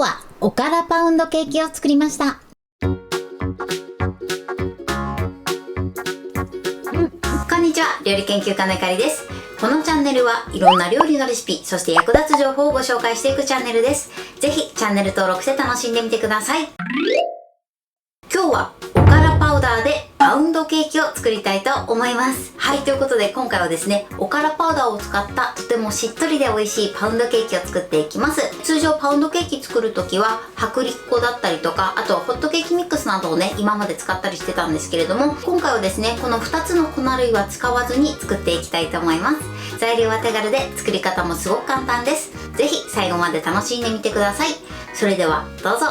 はおからパウンドケーキを作りました。こんにちは、料理研究家のゆかりです。このチャンネルはいろんな料理のレシピ、そして役立つ情報をご紹介していくチャンネルです。ぜひチャンネル登録して楽しんでみてください。今日はおからパウダーでパウンドケーキを作りたいと思います。はい、ということで今回はですね、おからパウダーを使ったとてもしっとりで美味しいパウンドケーキを作っていきます。通常パウンドケーキ作るときは薄力粉だったりとか、あとホットケーキミックスなどをね、今まで使ったりしてたんですけれども、今回はですね、この2つの粉類は使わずに作っていきたいと思います。材料は手軽で作り方もすごく簡単です。ぜひ最後まで楽しんでみてください。それではどうぞ。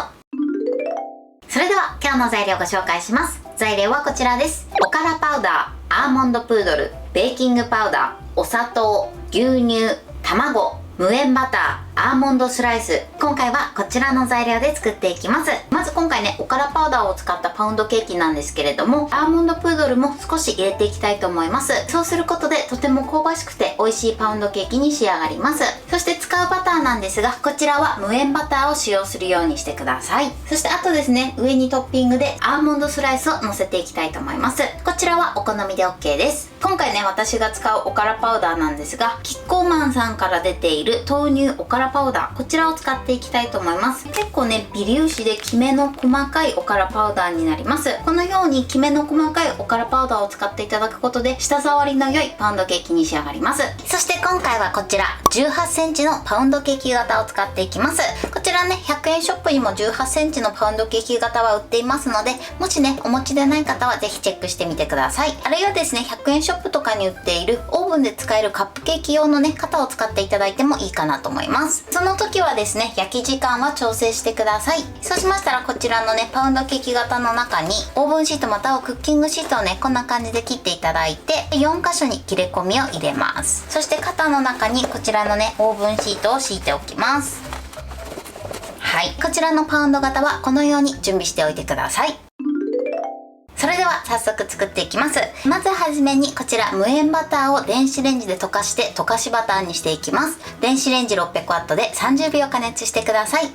それでは今日の材料をご紹介します。材料はこちらです。おからパウダー、アーモンドプードル、ベーキングパウダー、お砂糖、牛乳、卵、無塩バター、アーモンドスライス。今回はこちらの材料で作っていきます。まず今回ね、おからパウダーを使ったパウンドケーキなんですけれども、アーモンドプードルも少し入れていきたいと思います。そうすることでとても香ばしくて美味しいパウンドケーキに仕上がります。そして使うバターなんですが、こちらは無塩バターを使用するようにしてください。そしてあとですね、上にトッピングでアーモンドスライスを乗せていきたいと思います。こちらはお好みで OK です。今回ね、私が使うおからパウダーなんですが、キッコーマンさんから出ている豆乳おからパウダー、こちらを使っていきたいと思います。結構ね、微粒子できめの細かいおからパウダーになります。このようにきめの細かいおからパウダーを使っていただくことで、舌触りの良いパウンドケーキに仕上がります。そして今回はこちら18センチのパウンドケーキ型を使っていきます。こちらね、100円ショップにも18センチのパウンドケーキ型は売っていますので、もしね、お持ちでない方はぜひチェックしてみてください。あるいはですね、100円ショップとかに売っているオーブンで使えるカップケーキ用のね、型を使っていただいてもいいかなと思います。その時はですね、焼き時間は調整してください。そうしましたら、こちらのね、パウンドケーキ型の中にオーブンシートまたはクッキングシートをね、こんな感じで切っていただいて、4箇所に切れ込みを入れます。そして型の中にこちらのね、オーブンシートを敷いておきます。はい、こちらのパウンド型はこのように準備しておいてください。それでは早速作っていきます。まずはじめにこちら無塩バターを電子レンジで溶かして溶かしバターにしていきます。電子レンジ 600W で30秒加熱してください。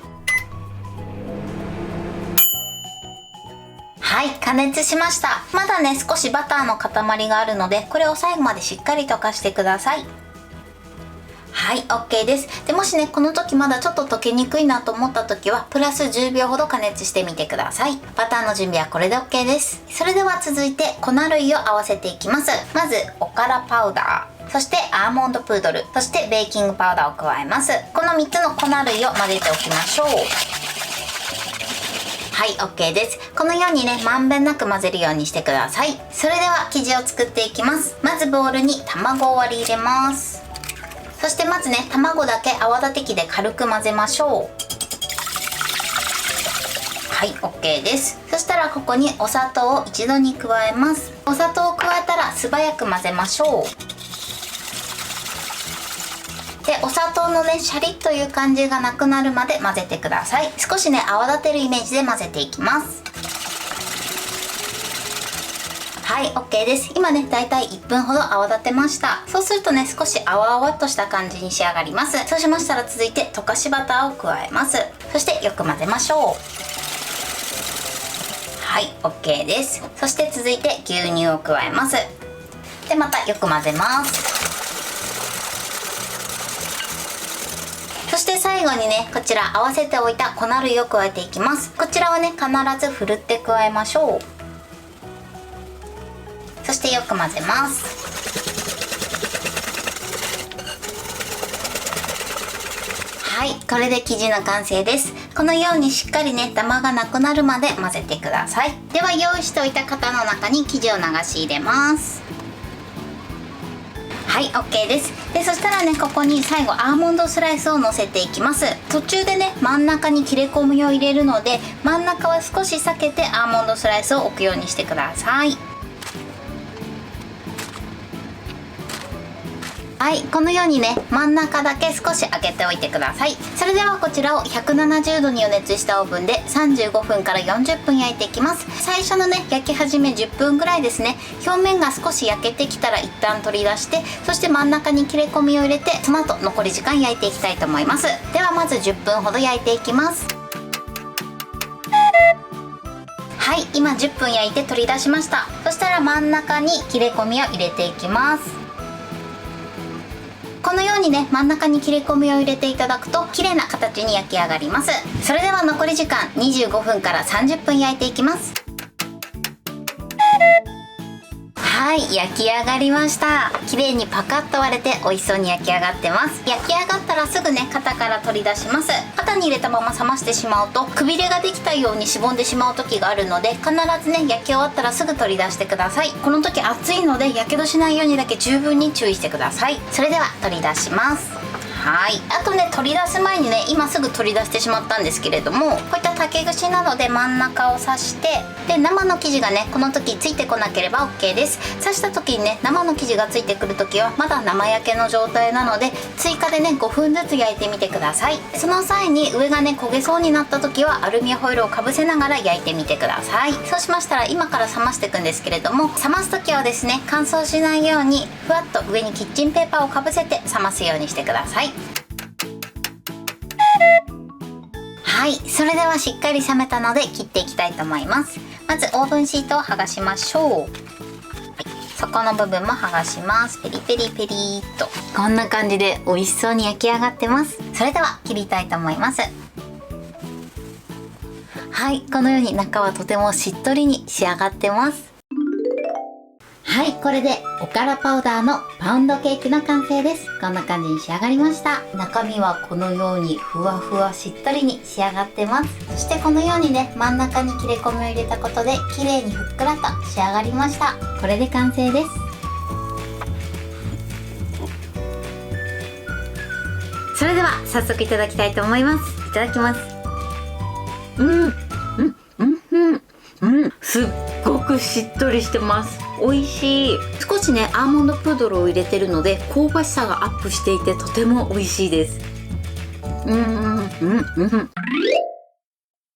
はい、加熱しました。まだね、少しバターの塊があるので、これを最後までしっかり溶かしてください。はい、OK です。でもしね、この時まだちょっと溶けにくいなと思った時はプラス10秒ほど加熱してみてください。バターの準備はこれで OK です。それでは続いて粉類を合わせていきます。まずおからパウダー、そしてアーモンドプードル、そしてベーキングパウダーを加えます。この3つの粉類を混ぜておきましょう。はい、OK です。このようにね、まんべんなく混ぜるようにしてください。それでは生地を作っていきます。まずボウルに卵を割り入れます。そしてまずね、卵だけ泡立て器で軽く混ぜましょう。はい、OK です。そしたらここにお砂糖を一度に加えます。お砂糖を加えたら素早く混ぜましょう。で、お砂糖のね、シャリッという感じがなくなるまで混ぜてください。少しね、泡立てるイメージで混ぜていきます。はい、OK です。今ね、だいたい1分ほど泡立てました。そうするとね、少し泡泡っとした感じに仕上がります。そうしましたら続いて溶かしバターを加えます。そしてよく混ぜましょう。はい、OK です。そして続いて牛乳を加えます。で、またよく混ぜます。そして最後にね、こちら合わせておいた粉類を加えていきます。こちらはね、必ずふるって加えましょう。そしてよく混ぜます。はい、これで生地の完成です。このようにしっかりね、ダマがなくなるまで混ぜてください。では用意しておいた型の中に生地を流し入れます。はい、OK です。で、そしたらね、ここに最後アーモンドスライスを乗せていきます。途中でね、真ん中に切れ込みを入れるので、真ん中は少し避けてアーモンドスライスを置くようにしてください。はい、このようにね、真ん中だけ少し開けておいてください。それではこちらを170度に予熱したオーブンで35分から40分焼いていきます。最初のね、焼き始め10分ぐらいですね。表面が少し焼けてきたら一旦取り出して、そして真ん中に切れ込みを入れて、その後残り時間焼いていきたいと思います。ではまず10分ほど焼いていきます。はい、今10分焼いて取り出しました。そしたら真ん中に切れ込みを入れていきます。このようにね、真ん中に切れ込みを入れていただくと綺麗な形に焼き上がります。それでは残り時間25分から30分焼いていきます。はい、焼き上がりました。綺麗にパカッと割れて美味しそうに焼き上がってます。焼き上がったらすぐね、型から取り出します。型に入れたまま冷ましてしまうとくびれができたようにしぼんでしまう時があるので、必ずね、焼き終わったらすぐ取り出してください。この時熱いのでやけどしないようにだけ十分に注意してください。それでは取り出します。はい、あとね、取り出す前にね、今すぐ取り出してしまったんですけれども、こういった竹串などで真ん中を刺して、で生の生地がね、この時ついてこなければ OK です。刺した時にね、生の生地がついてくる時はまだ生焼けの状態なので、追加でね5分ずつ焼いてみてください。その際に上がね焦げそうになった時はアルミホイルをかぶせながら焼いてみてください。そうしましたら今から冷ましていくんですけれども、冷ます時はですね、乾燥しないようにふわっと上にキッチンペーパーをかぶせて冷ますようにしてください。はい、それではしっかり冷めたので切っていきたいと思います。まずオーブンシートを剥がしましょう。はい、底の部分も剥がします。ペリペリペリーっとこんな感じで美味しそうに焼き上がってます。それでは切りたいと思います。はい、このように中はとてもしっとりに仕上がってます。はい、これでおからパウダーのパウンドケーキの完成です。こんな感じに仕上がりました。中身はこのようにふわふわしっとりに仕上がってます。そしてこのようにね、真ん中に切れ込みを入れたことで綺麗にふっくらと仕上がりました。これで完成です。それでは早速いただきたいと思います。いただきます。すっごくしっとりしてます。美味しい。少しね、アーモンドプードルを入れてるので香ばしさがアップしていてとても美味しいです。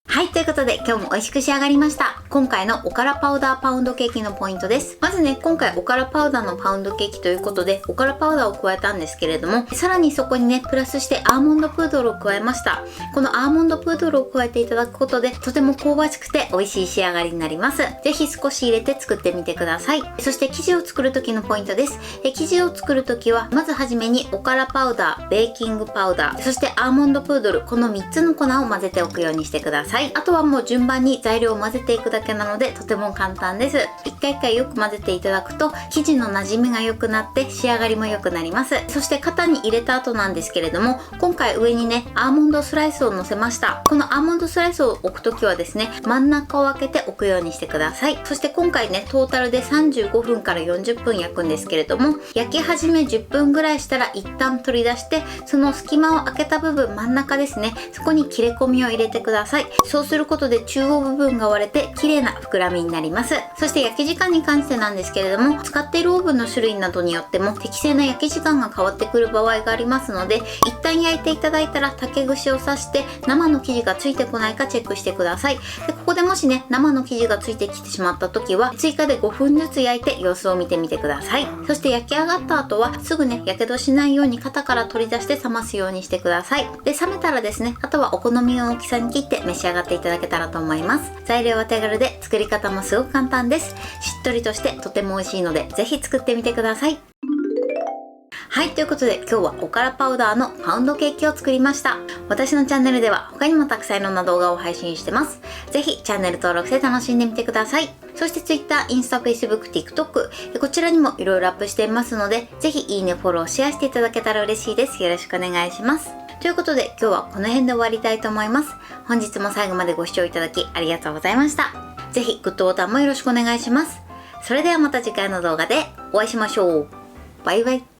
はい、ということで今日も美味しく仕上がりました。今回のおからパウダーパウンドケーキのポイントです。まずね、今回おからパウダーのパウンドケーキということでおからパウダーを加えたんですけれども、さらにそこにねプラスしてアーモンドプードルを加えました。このアーモンドプードルを加えていただくことでとても香ばしくて美味しい仕上がりになります。ぜひ少し入れて作ってみてください。そして生地を作る時のポイントです。生地を作る時はまずはじめにおからパウダー、ベーキングパウダー、そしてアーモンドプードル、この3つの粉を混ぜておくようにしてください。あとはもう順番に材料を混ぜていくだけなのでとても簡単です。一回一回よく混ぜていただくと生地の馴染みが良くなって仕上がりも良くなります。そして型に入れた後なんですけれども、今回上にねアーモンドスライスを乗せました。このアーモンドスライスを置くときはですね、真ん中を開けて置くようにしてください。そして今回ねトータルで35分から40分焼くんですけれども、焼き始め10分ぐらいしたら一旦取り出して、その隙間を空けた部分、真ん中ですね、そこに切れ込みを入れてください。そうすることで中央部分が割れて綺麗な膨らみになります。そして焼き時間に関してなんですけれども、使っているオーブンの種類などによっても適正な焼き時間が変わってくる場合がありますので、一旦焼いていただいたら竹串を刺して生の生地がついてこないかチェックしてください。でここでもしね生の生地がついてきてしまった時は追加で5分ずつ焼いて様子を見てみてください。そして焼き上がった後はすぐねやけどしないように型から取り出して冷ますようにしてください。で冷めたらですね、あとはお好みの大きさに切って召し上がっていただけたらと思います。材料は手軽で作り方もすごく簡単です。しっとりとしてとても美味しいのでぜひ作ってみてください。はい、ということで今日はおからパウダーのパウンドケーキを作りました。私のチャンネルでは他にもたくさんいろんな動画を配信してます。ぜひチャンネル登録して楽しんでみてください。そして Twitter、インスタ、Facebook、TikTok、こちらにもいろいろアップしていますので、ぜひいいね、フォロー、シェアしていただけたら嬉しいです。よろしくお願いします。ということで今日はこの辺で終わりたいと思います。本日も最後までご視聴いただきありがとうございました。ぜひグッドボタンもよろしくお願いします。それではまた次回の動画でお会いしましょう。バイバイ。